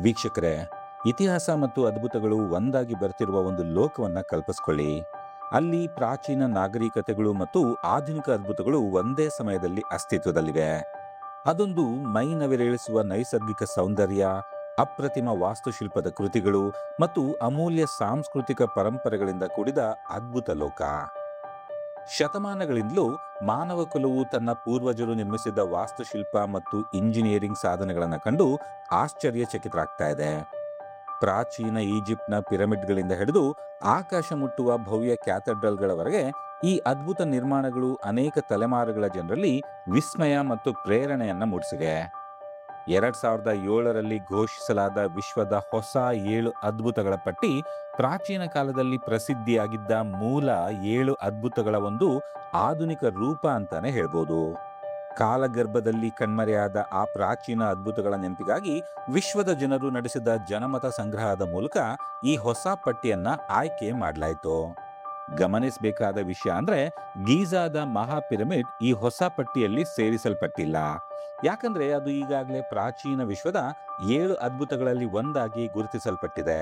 ವೀಕ್ಷಕರೇ, ಇತಿಹಾಸ ಮತ್ತು ಅದ್ಭುತಗಳು ಒಂದಾಗಿ ಬರ್ತಿರುವ ಒಂದು ಲೋಕವನ್ನ ಕಲ್ಪಿಸ್ಕೊಳ್ಳಿ. ಅಲ್ಲಿ ಪ್ರಾಚೀನ ನಾಗರಿಕತೆಗಳು ಮತ್ತು ಆಧುನಿಕ ಅದ್ಭುತಗಳು ಒಂದೇ ಸಮಯದಲ್ಲಿ ಅಸ್ತಿತ್ವದಲ್ಲಿವೆ. ಅದೊಂದು ಮೈನವಿರೇಳಿಸುವ ನೈಸರ್ಗಿಕ ಸೌಂದರ್ಯ, ಅಪ್ರತಿಮ ವಾಸ್ತುಶಿಲ್ಪದ ಕೃತಿಗಳು ಮತ್ತು ಅಮೂಲ್ಯ ಸಾಂಸ್ಕೃತಿಕ ಪರಂಪರೆಗಳಿಂದ ಕೂಡಿದ ಅದ್ಭುತ ಲೋಕ. ಶತಮಾನಗಳಿಂದಲೂ ಮಾನವ ಕುಲವು ತನ್ನ ಪೂರ್ವಜರು ನಿರ್ಮಿಸಿದ ವಾಸ್ತುಶಿಲ್ಪ ಮತ್ತು ಇಂಜಿನಿಯರಿಂಗ್ ಸಾಧನೆಗಳನ್ನು ಕಂಡು ಆಶ್ಚರ್ಯಚಕಿತರಾಗ್ತಾ ಇದೆ. ಪ್ರಾಚೀನ ಈಜಿಪ್ಟ್ನ ಪಿರಮಿಡ್ಗಳಿಂದ ಹಿಡಿದು ಆಕಾಶ ಮುಟ್ಟುವ ಭವ್ಯ ಕ್ಯಾಥೆಡ್ರಲ್ಗಳವರೆಗೆ ಈ ಅದ್ಭುತ ನಿರ್ಮಾಣಗಳು ಅನೇಕ ತಲೆಮಾರುಗಳ ಜನರಲ್ಲಿ ವಿಸ್ಮಯ ಮತ್ತು ಪ್ರೇರಣೆಯನ್ನ ಮೂಡಿಸಿವೆ. 2007ರಲ್ಲಿ ಘೋಷಿಸಲಾದ ವಿಶ್ವದ ಹೊಸ 7 ಅದ್ಭುತಗಳ ಪಟ್ಟಿ ಪ್ರಾಚೀನ ಕಾಲದಲ್ಲಿ ಪ್ರಸಿದ್ಧಿಯಾಗಿದ್ದ ಮೂಲ 7 ಅದ್ಭುತಗಳ ಒಂದು ಆಧುನಿಕ ರೂಪ ಅಂತಾನೆ ಹೇಳ್ಬೋದು. ಕಾಲಗರ್ಭದಲ್ಲಿ ಕಣ್ಮರೆಯಾದ ಆ ಪ್ರಾಚೀನ ಅದ್ಭುತಗಳ ನೆನಪಿಗಾಗಿ ವಿಶ್ವದ ಜನರು ನಡೆಸಿದ ಜನಮತ ಸಂಗ್ರಹದ ಮೂಲಕ ಈ ಹೊಸ ಪಟ್ಟಿಯನ್ನ ಆಯ್ಕೆ ಮಾಡಲಾಯಿತು. ಗಮನಿಸಬೇಕಾದ ವಿಷಯ ಅಂದ್ರೆ, ಗೀಜಾದ ಮಹಾ ಪಿರಮಿಡ್ ಈ ಹೊಸ ಪಟ್ಟಿಯಲ್ಲಿ ಸೇರಿಸಲ್ಪಟ್ಟಿಲ್ಲ. ಯಾಕಂದ್ರೆ ಅದು ಈಗಾಗಲೇ ಪ್ರಾಚೀನ ವಿಶ್ವದ 7 ಅದ್ಭುತಗಳಲ್ಲಿ ಒಂದಾಗಿ ಗುರುತಿಸಲ್ಪಟ್ಟಿದೆ.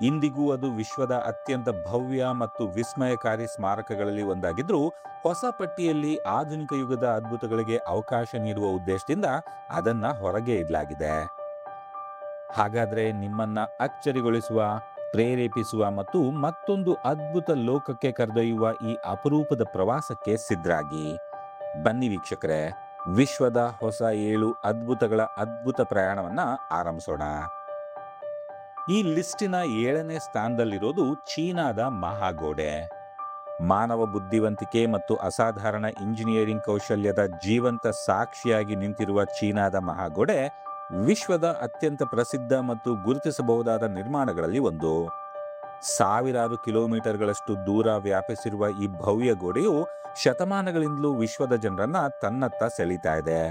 ಇಂದಿಗೂ ಅದು ವಿಶ್ವದ ಅತ್ಯಂತ ಭವ್ಯ ಮತ್ತು ವಿಸ್ಮಯಕಾರಿ ಸ್ಮಾರಕಗಳಲ್ಲಿ ಒಂದಾಗಿದ್ರೂ, ಹೊಸ ಪಟ್ಟಿಯಲ್ಲಿ ಆಧುನಿಕ ಯುಗದ ಅದ್ಭುತಗಳಿಗೆ ಅವಕಾಶ ನೀಡುವ ಉದ್ದೇಶದಿಂದ ಅದನ್ನ ಹೊರಗೆ ಇಡಲಾಗಿದೆ. ಹಾಗಾದ್ರೆ ನಿಮ್ಮನ್ನ ಅಚ್ಚರಿಗೊಳಿಸುವ, ಪ್ರೇರೇಪಿಸುವ ಮತ್ತು ಮತ್ತೊಂದು ಅದ್ಭುತ ಲೋಕಕ್ಕೆ ಕರೆದೊಯ್ಯುವ ಈ ಅಪರೂಪದ ಪ್ರವಾಸಕ್ಕೆ ಸಿದ್ಧರಾಗಿ. ಬನ್ನಿ ವೀಕ್ಷಕರೇ, ವಿಶ್ವದ ಹೊಸ 7 ಅದ್ಭುತಗಳ ಅದ್ಭುತ ಪ್ರಯಾಣವನ್ನ ಆರಂಭಿಸೋಣ. ಈ ಲಿಸ್ಟಿನ 7ನೇ ಸ್ಥಾನದಲ್ಲಿರೋದು ಚೀನಾದ ಮಹಾಗೋಡೆ. ಮಾನವ ಬುದ್ಧಿವಂತಿಕೆ ಮತ್ತು ಅಸಾಧಾರಣ ಇಂಜಿನಿಯರಿಂಗ್ ಕೌಶಲ್ಯದ ಜೀವಂತ ಸಾಕ್ಷಿಯಾಗಿ ನಿಂತಿರುವ ಚೀನಾದ ಮಹಾಗೋಡೆ ವಿಶ್ವದ ಅತ್ಯಂತ ಪ್ರಸಿದ್ಧ ಮತ್ತು ಗುರುತಿಸಬಹುದಾದ ನಿರ್ಮಾಣಗಳಲ್ಲಿ ಒಂದು. ಸಾವಿರಾರು ಕಿಲೋಮೀಟರ್ಗಳಷ್ಟು ದೂರ ವ್ಯಾಪಿಸಿರುವ ಈ ಭವ್ಯ ಗೋಡೆಯು ಶತಮಾನಗಳಿಂದಲೂ ವಿಶ್ವದ ಜನರನ್ನ ತನ್ನತ್ತ ಸೆಳೀತಾ ಇದೆ.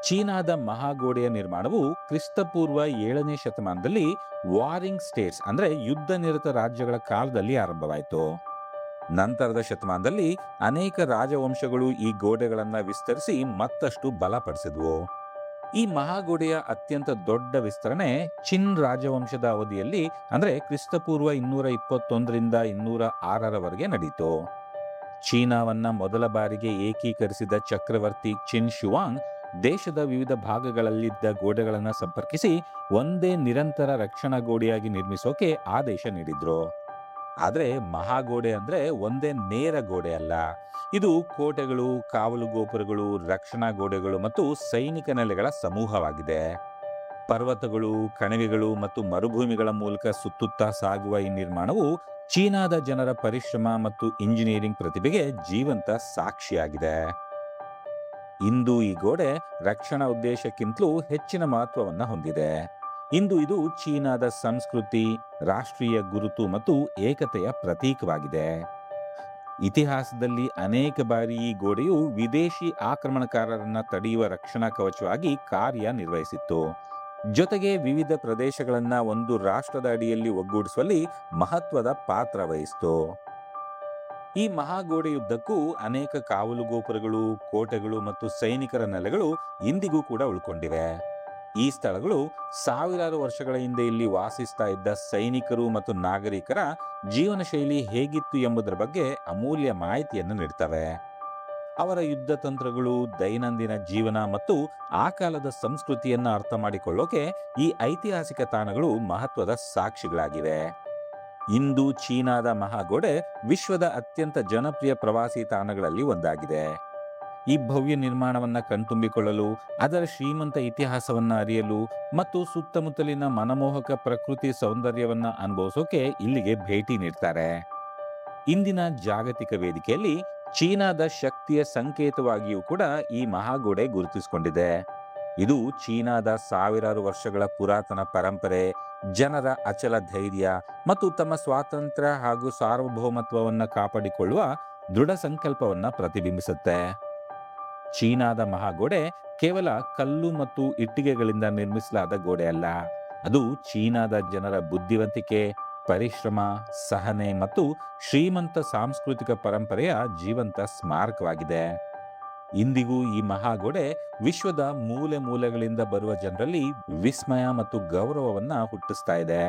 ಚೀನಾದ ಮಹಾಗೋಡೆಯ ನಿರ್ಮಾಣವು ಕ್ರಿಸ್ತಪೂರ್ವ 7ನೇ ಶತಮಾನದಲ್ಲಿ ವಾರಿಂಗ್ ಸ್ಟೇಟ್ಸ್ ಅಂದ್ರೆ ಯುದ್ಧ ನಿರತ ರಾಜ್ಯಗಳ ಕಾಲದಲ್ಲಿ ಆರಂಭವಾಯಿತು. ನಂತರದ ಶತಮಾನದಲ್ಲಿ ಅನೇಕ ರಾಜವಂಶಗಳು ಈ ಗೋಡೆಗಳನ್ನ ವಿಸ್ತರಿಸಿ ಮತ್ತಷ್ಟು ಬಲಪಡಿಸಿದ್ವು. ಈ ಮಹಾಗೋಡೆಯ ಅತ್ಯಂತ ದೊಡ್ಡ ವಿಸ್ತರಣೆ ಚಿನ್ ರಾಜವಂಶದ ಅವಧಿಯಲ್ಲಿ ಅಂದ್ರೆ ಕ್ರಿಸ್ತಪೂರ್ವ 221ರಿಂದ 206ರವರೆಗೆ ನಡೆಯಿತು. ಚೀನಾವನ್ನ ಮೊದಲ ಬಾರಿಗೆ ಏಕೀಕರಿಸಿದ ಚಕ್ರವರ್ತಿ ಚಿನ್ ಶುವಾಂಗ್ ದೇಶದ ವಿವಿಧ ಭಾಗಗಳಲ್ಲಿದ್ದ ಗೋಡೆಗಳನ್ನು ಸಂಪರ್ಕಿಸಿ ಒಂದೇ ನಿರಂತರ ರಕ್ಷಣಾ ಗೋಡೆಯಾಗಿ ನಿರ್ಮಿಸೋಕೆ ಆದೇಶ ನೀಡಿದ್ರು. ಆದ್ರೆ ಮಹಾಗೋಡೆ ಅಂದ್ರೆ ಒಂದೇ ನೇರ ಗೋಡೆ ಅಲ್ಲ. ಇದು ಕೋಟೆಗಳು, ಕಾವಲು ಗೋಪುರಗಳು, ರಕ್ಷಣಾ ಗೋಡೆಗಳು ಮತ್ತು ಸೈನಿಕ ನೆಲೆಗಳ ಸಮೂಹವಾಗಿದೆ. ಪರ್ವತಗಳು, ಕಣಿವೆಗಳು ಮತ್ತು ಮರುಭೂಮಿಗಳ ಮೂಲಕ ಸುತ್ತುತ್ತಾ ಸಾಗುವ ಈ ನಿರ್ಮಾಣವು ಚೀನಾದ ಜನರ ಪರಿಶ್ರಮ ಮತ್ತು ಇಂಜಿನಿಯರಿಂಗ್ ಪ್ರತಿಭೆಗೆ ಜೀವಂತ ಸಾಕ್ಷಿಯಾಗಿದೆ. ಇಂದು ಈ ಗೋಡೆ ರಕ್ಷಣಾ ಉದ್ದೇಶಕ್ಕಿಂತಲೂ ಹೆಚ್ಚಿನ ಮಹತ್ವವನ್ನು ಹೊಂದಿದೆ. ಇಂದು ಇದು ಚೀನಾದ ಸಂಸ್ಕೃತಿ, ರಾಷ್ಟ್ರೀಯ ಗುರುತು ಮತ್ತು ಏಕತೆಯ ಪ್ರತೀಕವಾಗಿದೆ. ಇತಿಹಾಸದಲ್ಲಿ ಅನೇಕ ಬಾರಿ ಈ ಗೋಡೆಯು ವಿದೇಶಿ ಆಕ್ರಮಣಕಾರರನ್ನ ತಡೆಯುವ ರಕ್ಷಣಾ ಕವಚವಾಗಿ ಕಾರ್ಯನಿರ್ವಹಿಸಿತ್ತು. ಜೊತೆಗೆ ವಿವಿಧ ಪ್ರದೇಶಗಳನ್ನ ಒಂದು ರಾಷ್ಟ್ರದ ಅಡಿಯಲ್ಲಿ ಒಗ್ಗೂಡಿಸುವಲ್ಲಿ ಮಹತ್ವದ ಪಾತ್ರ ವಹಿಸಿತು. ಈ ಮಹಾಗೋಡೆಯುದ್ದಕ್ಕೂ ಅನೇಕ ಕಾವಲು ಗೋಪುರಗಳು, ಕೋಟೆಗಳು ಮತ್ತು ಸೈನಿಕರ ನೆಲೆಗಳು ಇಂದಿಗೂ ಕೂಡ ಉಳ್ಕೊಂಡಿವೆ. ಈ ಸ್ಥಳಗಳು ಸಾವಿರಾರು ವರ್ಷಗಳ ಹಿಂದೆ ಇಲ್ಲಿ ವಾಸಿಸ್ತಾ ಇದ್ದ ಸೈನಿಕರು ಮತ್ತು ನಾಗರಿಕರ ಜೀವನ ಶೈಲಿ ಹೇಗಿತ್ತು ಎಂಬುದರ ಬಗ್ಗೆ ಅಮೂಲ್ಯ ಮಾಹಿತಿಯನ್ನು ನೀಡ್ತವೆ. ಅವರ ಯುದ್ಧ ತಂತ್ರಗಳು, ದೈನಂದಿನ ಜೀವನ ಮತ್ತು ಆ ಕಾಲದ ಸಂಸ್ಕೃತಿಯನ್ನ ಅರ್ಥ ಮಾಡಿಕೊಳ್ಳೋಕೆ ಈ ಐತಿಹಾಸಿಕ ತಾಣಗಳು ಮಹತ್ವದ ಸಾಕ್ಷಿಗಳಾಗಿವೆ. ಇಂದು ಚೀನಾದ ಮಹಾಗೋಡೆ ವಿಶ್ವದ ಅತ್ಯಂತ ಜನಪ್ರಿಯ ಪ್ರವಾಸಿ ತಾಣಗಳಲ್ಲಿ ಒಂದಾಗಿದೆ. ಈ ಭವ್ಯ ನಿರ್ಮಾಣವನ್ನ ಕಣ್ತುಂಬಿಕೊಳ್ಳಲು, ಅದರ ಶ್ರೀಮಂತ ಇತಿಹಾಸವನ್ನ ಅರಿಯಲು ಮತ್ತು ಸುತ್ತಮುತ್ತಲಿನ ಮನಮೋಹಕ ಪ್ರಕೃತಿ ಸೌಂದರ್ಯವನ್ನ ಅನುಭವಿಸೋಕೆ ಇಲ್ಲಿಗೆ ಭೇಟಿ ನೀಡ್ತಾರೆ. ಇಂದಿನ ಜಾಗತಿಕ ವೇದಿಕೆಯಲ್ಲಿ ಚೀನಾದ ಶಕ್ತಿಯ ಸಂಕೇತವಾಗಿಯೂ ಕೂಡ ಈ ಮಹಾಗೋಡೆ ಗುರುತಿಸಿಕೊಂಡಿದೆ. ಇದು ಚೀನಾದ ಸಾವಿರಾರು ವರ್ಷಗಳ ಪುರಾತನ ಪರಂಪರೆ, ಜನರ ಅಚಲ ಧೈರ್ಯ ಮತ್ತು ತಮ್ಮ ಸ್ವಾತಂತ್ರ್ಯ ಹಾಗೂ ಸಾರ್ವಭೌಮತ್ವವನ್ನು ಕಾಪಾಡಿಕೊಳ್ಳುವ ದೃಢ ಸಂಕಲ್ಪವನ್ನ ಪ್ರತಿಬಿಂಬಿಸುತ್ತೆ. ಚೀನಾದ ಮಹಾಗೋಡೆ ಕೇವಲ ಕಲ್ಲು ಮತ್ತು ಇಟ್ಟಿಗೆಗಳಿಂದ ನಿರ್ಮಿಸಲಾದ ಗೋಡೆ ಅಲ್ಲ. ಅದು ಚೀನಾದ ಜನರ ಬುದ್ಧಿವಂತಿಕೆ, ಪರಿಶ್ರಮ, ಸಹನೆ ಮತ್ತು ಶ್ರೀಮಂತ ಸಾಂಸ್ಕೃತಿಕ ಪರಂಪರೆಯ ಜೀವಂತ ಸ್ಮಾರಕವಾಗಿದೆ. ಇಂದಿಗೂ ಈ ಮಹಾಗೋಡೆ ವಿಶ್ವದ ಮೂಲೆ ಮೂಲೆಗಳಿಂದ ಬರುವ ಜನರಲ್ಲಿ ವಿಸ್ಮಯ ಮತ್ತು ಗೌರವವನ್ನ ಹುಟ್ಟಿಸ್ತಾ ಇದೆ.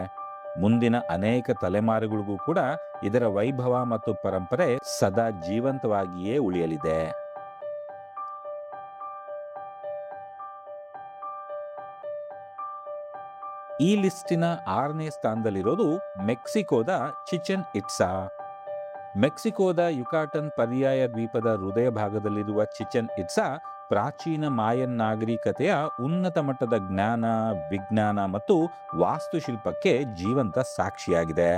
ಮುಂದಿನ ಅನೇಕ ತಲೆಮಾರುಗಳಿಗೂ ಕೂಡ ಇದರ ವೈಭವ ಮತ್ತು ಪರಂಪರೆ ಸದಾ ಜೀವಂತವಾಗಿಯೇ ಉಳಿಯಲಿದೆ. ಈ ಲಿಸ್ಟಿನ 6ನೇ ಸ್ಥಾನದಲ್ಲಿರೋದು ಮೆಕ್ಸಿಕೋದ ಚಿಚೆನ್ ಇಟ್ಸಾ. ಮೆಕ್ಸಿಕೋದ ಯುಕಾಟನ್ ಪರ್ಯಾಯ ದ್ವೀಪದ ಹೃದಯ ಭಾಗದಲ್ಲಿರುವ ಚಿಚೆನ್ ಇಟ್ಸಾ ಪ್ರಾಚೀನ ಮಾಯನ್ ನಾಗರಿಕತೆಯ ಉನ್ನತ ಮಟ್ಟದ ಜ್ಞಾನ, ವಿಜ್ಞಾನ ಮತ್ತು ವಾಸ್ತುಶಿಲ್ಪಕ್ಕೆ ಜೀವಂತ ಸಾಕ್ಷಿಯಾಗಿದೆ.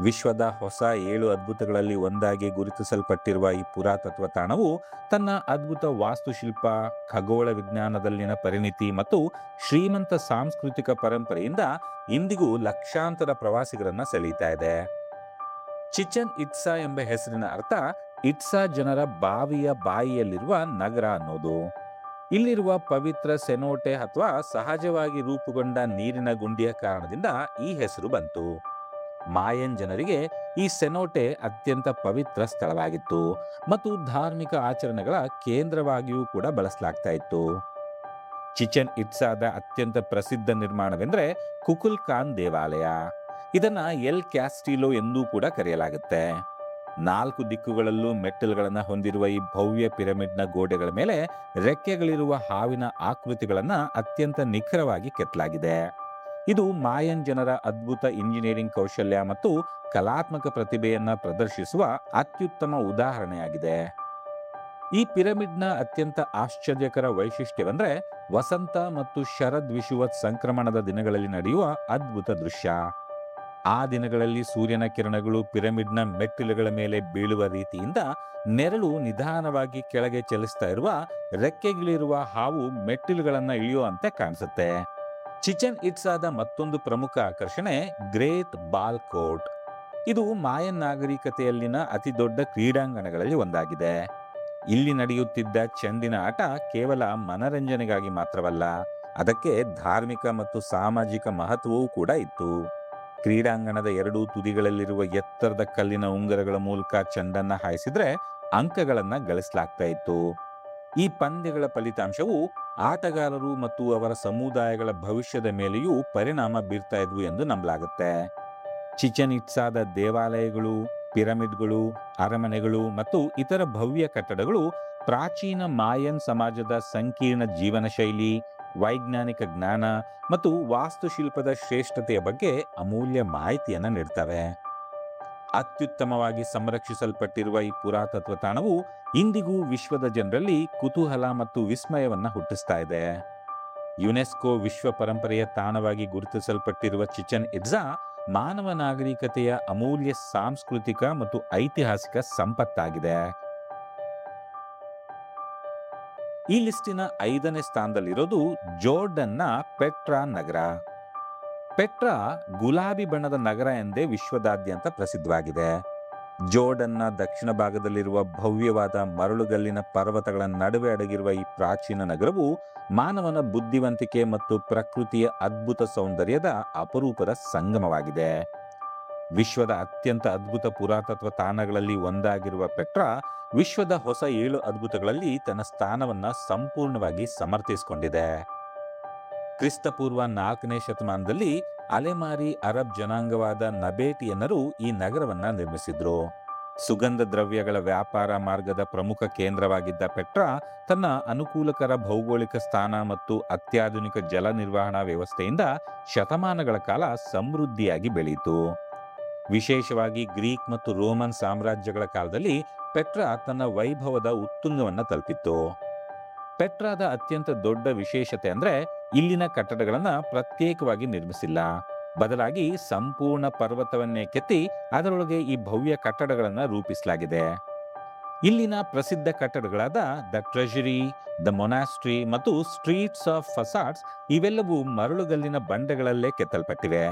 ವಿಶ್ವದ ಹೊಸ 7 ಅದ್ಭುತಗಳಲ್ಲಿ ಒಂದಾಗಿ ಗುರುತಿಸಲ್ಪಟ್ಟಿರುವ ಈ ಪುರಾತತ್ವ ತಾಣವು ತನ್ನ ಅದ್ಭುತ ವಾಸ್ತುಶಿಲ್ಪ, ಖಗೋಳ ವಿಜ್ಞಾನದಲ್ಲಿನ ಪರಿಣಿತಿ ಮತ್ತು ಶ್ರೀಮಂತ ಸಾಂಸ್ಕೃತಿಕ ಪರಂಪರೆಯಿಂದ ಇಂದಿಗೂ ಲಕ್ಷಾಂತರ ಪ್ರವಾಸಿಗರನ್ನ ಸೆಳೀತಾ ಇದೆ. ಚಿಚೆನ್ ಇಟ್ಸಾ ಎಂಬ ಹೆಸರಿನ ಅರ್ಥ ಇಟ್ಸಾ ಜನರ ಬಾವಿಯ ಬಾಯಿಯಲ್ಲಿರುವ ನಗರ ಅನ್ನೋದು. ಇಲ್ಲಿರುವ ಪವಿತ್ರ ಸೆನೋಟೆ ಅಥವಾ ಸಹಜವಾಗಿ ರೂಪುಗೊಂಡ ನೀರಿನ ಗುಂಡಿಯ ಕಾರಣದಿಂದ ಈ ಹೆಸರು ಬಂತು. ಮಾಯನ್ ಜನರಿಗೆ ಈ ಸೆನೋಟೆ ಅತ್ಯಂತ ಪವಿತ್ರ ಸ್ಥಳವಾಗಿತ್ತು ಮತ್ತು ಧಾರ್ಮಿಕ ಆಚರಣೆಗಳ ಕೇಂದ್ರವಾಗಿಯೂ ಕೂಡ ಬಳಸಲಾಗ್ತಾ ಇತ್ತು. ಚಿಚೆನ್ ಇಟ್ಸಾದ ಅತ್ಯಂತ ಪ್ರಸಿದ್ಧ ನಿರ್ಮಾಣವೆಂದರೆ ಕುಕುಲ್ಕಾನ್ ದೇವಾಲಯ. ಇದನ್ನ ಎಲ್ ಕ್ಯಾಸ್ಟಿಲೋ ಎಂದೂ ಕೂಡ ಕರೆಯಲಾಗುತ್ತೆ. 4 ದಿಕ್ಕುಗಳಲ್ಲೂ ಮೆಟ್ಟಿಲುಗಳನ್ನು ಹೊಂದಿರುವ ಈ ಭವ್ಯ ಪಿರಮಿಡ್ನ ಗೋಡೆಗಳ ಮೇಲೆ ರೆಕ್ಕೆಗಳಿರುವ ಹಾವಿನ ಆಕೃತಿಗಳನ್ನ ಅತ್ಯಂತ ನಿಖರವಾಗಿ ಕೆತ್ತಲಾಗಿದೆ. ಇದು ಮಾಯನ್ ಜನರ ಅದ್ಭುತ ಇಂಜಿನಿಯರಿಂಗ್ ಕೌಶಲ್ಯ ಮತ್ತು ಕಲಾತ್ಮಕ ಪ್ರತಿಭೆಯನ್ನ ಪ್ರದರ್ಶಿಸುವ ಅತ್ಯುತ್ತಮ ಉದಾಹರಣೆಯಾಗಿದೆ. ಈ ಪಿರಮಿಡ್ನ ಅತ್ಯಂತ ಆಶ್ಚರ್ಯಕರ ವೈಶಿಷ್ಟ್ಯವೆಂದರೆ ವಸಂತ ಮತ್ತು ಶರದ್ ವಿಷುವತ್ ಸಂಕ್ರಮಣದ ದಿನಗಳಲ್ಲಿ ನಡೆಯುವ ಅದ್ಭುತ ದೃಶ್ಯ. ಆ ದಿನಗಳಲ್ಲಿ ಸೂರ್ಯನ ಕಿರಣಗಳು ಪಿರಮಿಡ್ನ ಮೆಟ್ಟಿಲುಗಳ ಮೇಲೆ ಬೀಳುವ ರೀತಿಯಿಂದ ನೆರಳು ನಿಧಾನವಾಗಿ ಕೆಳಗೆ ಚಲಿಸ್ತಾ ಇರುವ ರೆಕ್ಕೆಗಳಿರುವ ಹಾವು ಮೆಟ್ಟಿಲುಗಳನ್ನ ಇಳಿಯುವಂತೆ ಕಾಣಿಸುತ್ತೆ. ಚಿಚೆನ್ ಇಟ್ಸಾದ ಮತ್ತೊಂದು ಪ್ರಮುಖ ಆಕರ್ಷಣೆ ಗ್ರೇಟ್ ಬಾಲ್ ಕೋರ್ಟ್. ಇದು ಮಾಯನ್ ನಾಗರಿಕತೆಯಲ್ಲಿನ ಅತಿ ದೊಡ್ಡ ಕ್ರೀಡಾಂಗಣಗಳಲ್ಲಿ ಒಂದಾಗಿದೆ. ಇಲ್ಲಿ ನಡೆಯುತ್ತಿದ್ದ ಚೆಂಡಿನ ಆಟ ಕೇವಲ ಮನರಂಜನೆಗಾಗಿ ಮಾತ್ರವಲ್ಲ, ಅದಕ್ಕೆ ಧಾರ್ಮಿಕ ಮತ್ತು ಸಾಮಾಜಿಕ ಮಹತ್ವವೂ ಕೂಡ ಇತ್ತು. ಕ್ರೀಡಾಂಗಣದ 2 ತುದಿಗಳಲ್ಲಿರುವ ಎತ್ತರದ ಕಲ್ಲಿನ ಉಂಗುರಗಳ ಮೂಲಕ ಚೆಂಡನ್ನ ಹಾಯಿಸಿದ್ರೆ ಅಂಕಗಳನ್ನ ಗಳಿಸಲಾಗ್ತಾ ಇತ್ತು. ಈ ಪಂದ್ಯಗಳ ಫಲಿತಾಂಶವು ಆಟಗಾರರು ಮತ್ತು ಅವರ ಸಮುದಾಯಗಳ ಭವಿಷ್ಯದ ಮೇಲೆಯೂ ಪರಿಣಾಮ ಬೀರ್ತಾ ಇದ್ವು ಎಂದು ನಂಬಲಾಗುತ್ತೆ. ಚಿಚೆನ್ ಇಟ್ಸಾದ ದೇವಾಲಯಗಳು, ಪಿರಮಿಡ್ಗಳು, ಅರಮನೆಗಳು ಮತ್ತು ಇತರ ಭವ್ಯ ಕಟ್ಟಡಗಳು ಪ್ರಾಚೀನ ಮಾಯನ್ ಸಮಾಜದ ಸಂಕೀರ್ಣ ಜೀವನ ಶೈಲಿ, ವೈಜ್ಞಾನಿಕ ಜ್ಞಾನ ಮತ್ತು ವಾಸ್ತುಶಿಲ್ಪದ ಶ್ರೇಷ್ಠತೆಯ ಬಗ್ಗೆ ಅಮೂಲ್ಯ ಮಾಹಿತಿಯನ್ನು ನೀಡ್ತವೆ. ಅತ್ಯುತ್ತಮವಾಗಿ ಸಂರಕ್ಷಿಸಲ್ಪಟ್ಟಿರುವ ಈ ಪುರಾತತ್ವ ತಾಣವು ಇಂದಿಗೂ ವಿಶ್ವದ ಜನರಲ್ಲಿ ಕುತೂಹಲ ಮತ್ತು ವಿಸ್ಮಯವನ್ನ ಹುಟ್ಟಿಸ್ತಾ ಇದೆ. ಯುನೆಸ್ಕೋ ವಿಶ್ವ ಪರಂಪರೆಯ ತಾಣವಾಗಿ ಗುರುತಿಸಲ್ಪಟ್ಟಿರುವ ಚಿಚೆನ್ ಇಟ್ಸಾ ಮಾನವ ನಾಗರಿಕತೆಯ ಅಮೂಲ್ಯ ಸಾಂಸ್ಕೃತಿಕ ಮತ್ತು ಐತಿಹಾಸಿಕ ಸಂಪತ್ತಾಗಿದೆ. ಈ ಲಿಸ್ಟಿನ 5ನೇ ಸ್ಥಾನದಲ್ಲಿರೋದು ಜೋರ್ಡನ್ನ ಪೆಟ್ರಾ ನಗರ. ಪೆಟ್ರಾ ಗುಲಾಬಿ ಬಣ್ಣದ ನಗರ ಎಂದೇ ವಿಶ್ವದಾದ್ಯಂತ ಪ್ರಸಿದ್ಧವಾಗಿದೆ. ಜೋರ್ಡನ್ನ ದಕ್ಷಿಣ ಭಾಗದಲ್ಲಿರುವ ಭವ್ಯವಾದ ಮರಳುಗಲ್ಲಿನ ಪರ್ವತಗಳ ನಡುವೆ ಅಡಗಿರುವ ಈ ಪ್ರಾಚೀನ ನಗರವು ಮಾನವನ ಬುದ್ಧಿವಂತಿಕೆ ಮತ್ತು ಪ್ರಕೃತಿಯ ಅದ್ಭುತ ಸೌಂದರ್ಯದ ಅಪರೂಪದ ಸಂಗಮವಾಗಿದೆ. ವಿಶ್ವದ ಅತ್ಯಂತ ಅದ್ಭುತ ಪುರಾತತ್ವ ತಾಣಗಳಲ್ಲಿ ಒಂದಾಗಿರುವ ಪೆಟ್ರಾ ವಿಶ್ವದ ಹೊಸ 7 ಅದ್ಭುತಗಳಲ್ಲಿ ತನ್ನ ಸ್ಥಾನವನ್ನ ಸಂಪೂರ್ಣವಾಗಿ ಸಮರ್ಥಿಸಿಕೊಂಡಿದೆ. ಕ್ರಿಸ್ತಪೂರ್ವ 4ನೇ ಶತಮಾನದಲ್ಲಿ ಅಲೆಮಾರಿ ಅರಬ್ ಜನಾಂಗವಾದ ನಬೇಟಿಯನ್ನರು ಈ ನಗರವನ್ನ ನಿರ್ಮಿಸಿದ್ರು. ಸುಗಂಧ ದ್ರವ್ಯಗಳ ವ್ಯಾಪಾರ ಮಾರ್ಗದ ಪ್ರಮುಖ ಕೇಂದ್ರವಾಗಿದ್ದ ಪೆಟ್ರಾ ತನ್ನ ಅನುಕೂಲಕರ ಭೌಗೋಳಿಕ ಸ್ಥಾನ ಮತ್ತು ಅತ್ಯಾಧುನಿಕ ಜಲ ನಿರ್ವಹಣಾ ವ್ಯವಸ್ಥೆಯಿಂದ ಶತಮಾನಗಳ ಕಾಲ ಸಮೃದ್ಧಿಯಾಗಿ ಬೆಳೆಯಿತು. ವಿಶೇಷವಾಗಿ ಗ್ರೀಕ್ ಮತ್ತು ರೋಮನ್ ಸಾಮ್ರಾಜ್ಯಗಳ ಕಾಲದಲ್ಲಿ ಪೆಟ್ರಾ ತನ್ನ ವೈಭವದ ಉತ್ತುಂಗವನ್ನು ತಲುಪಿತ್ತು. ಪೆಟ್ರಾದ ಅತ್ಯಂತ ದೊಡ್ಡ ವಿಶೇಷತೆ ಅಂದ್ರೆ ಇಲ್ಲಿನ ಕಟ್ಟಡಗಳನ್ನ ಪ್ರತ್ಯೇಕವಾಗಿ ನಿರ್ಮಿಸಿಲ್ಲ, ಬದಲಾಗಿ ಸಂಪೂರ್ಣ ಪರ್ವತವನ್ನೇ ಕೆತ್ತಿ ಅದರೊಳಗೆ ಈ ಭವ್ಯ ಕಟ್ಟಡಗಳನ್ನ ರೂಪಿಸಲಾಗಿದೆ. ಇಲ್ಲಿನ ಪ್ರಸಿದ್ಧ ಕಟ್ಟಡಗಳಾದ ದ ಟ್ರೆಜರಿ, ದ ಮೊನಾಸ್ಟ್ರಿ ಮತ್ತು ಸ್ಟ್ರೀಟ್ಸ್ ಆಫ್ ಫಸಾಡ್ಸ್ ಇವೆಲ್ಲವೂ ಮರಳುಗಲ್ಲಿನ ಬಂಡೆಗಳಲ್ಲೇ ಕೆತ್ತಲ್ಪಟ್ಟಿವೆ.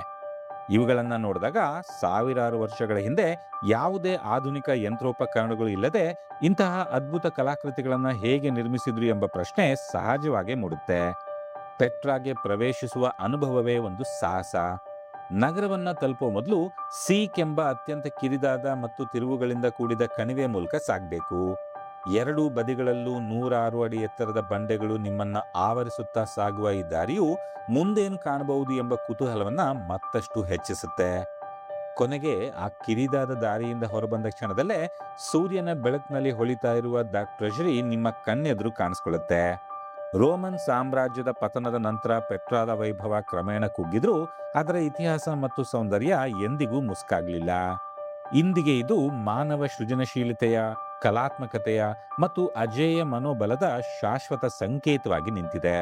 ಇವುಗಳನ್ನ ನೋಡಿದಾಗ ಸಾವಿರಾರು ವರ್ಷಗಳ ಹಿಂದೆ ಯಾವುದೇ ಆಧುನಿಕ ಯಂತ್ರೋಪಕರಣಗಳು ಇಲ್ಲದೆ ಇಂತಹ ಅದ್ಭುತ ಕಲಾಕೃತಿಗಳನ್ನ ಹೇಗೆ ನಿರ್ಮಿಸಿದ್ರು ಎಂಬ ಪ್ರಶ್ನೆ ಸಹಜವಾಗಿ ಮೂಡುತ್ತೆ. ಪೆಟ್ರಾಗೆ ಪ್ರವೇಶಿಸುವ ಅನುಭವವೇ ಒಂದು ಸಾಹಸ. ನಗರವನ್ನ ತಲುಪುವ ಮೊದಲು ಸೀಕ್ ಎಂಬ ಅತ್ಯಂತ ಕಿರಿದಾದ ಮತ್ತು ತಿರುವುಗಳಿಂದ ಕೂಡಿದ ಕಣಿವೆ ಮೂಲಕ ಸಾಗಬೇಕು. ಎರಡೂ ಬದಿಗಳಲ್ಲೂ 106 ಅಡಿ ಎತ್ತರದ ಬಂಡೆಗಳು ನಿಮ್ಮನ್ನ ಆವರಿಸುತ್ತಾ ಸಾಗುವ ಈ ದಾರಿಯು ಮುಂದೇನು ಕಾಣಬಹುದು ಎಂಬ ಕುತೂಹಲವನ್ನ ಮತ್ತಷ್ಟು ಹೆಚ್ಚಿಸುತ್ತೆ. ಕೊನೆಗೆ ಆ ಕಿರಿದಾದ ದಾರಿಯಿಂದ ಹೊರಬಂದ ಕ್ಷಣದಲ್ಲೇ ಸೂರ್ಯನ ಬೆಳಕಿನಲ್ಲಿ ಹೊಳಿತಾ ಇರುವ ದ ಟ್ರೆಷರಿ ನಿಮ್ಮ ಕಣ್ಣೆದುರು ಕಾಣಿಸ್ಕೊಳ್ಳುತ್ತೆ. ರೋಮನ್ ಸಾಮ್ರಾಜ್ಯದ ಪತನದ ನಂತರ ಪೆಟ್ರಾದ ವೈಭವ ಕ್ರಮೇಣ ಕುಗ್ಗಿದ್ರೂ ಅದರ ಇತಿಹಾಸ ಮತ್ತು ಸೌಂದರ್ಯ ಎಂದಿಗೂ ಮುಸ್ಕಾಗ್ಲಿಲ್ಲ. ಇಂದಿಗೆ ಇದು ಮಾನವ ಸೃಜನಶೀಲತೆಯ, ಕಲಾತ್ಮಕತೆಯ ಮತ್ತು ಅಜೇಯ ಮನೋಬಲದ ಶಾಶ್ವತ ಸಂಕೇತವಾಗಿ ನಿಂತಿದೆ.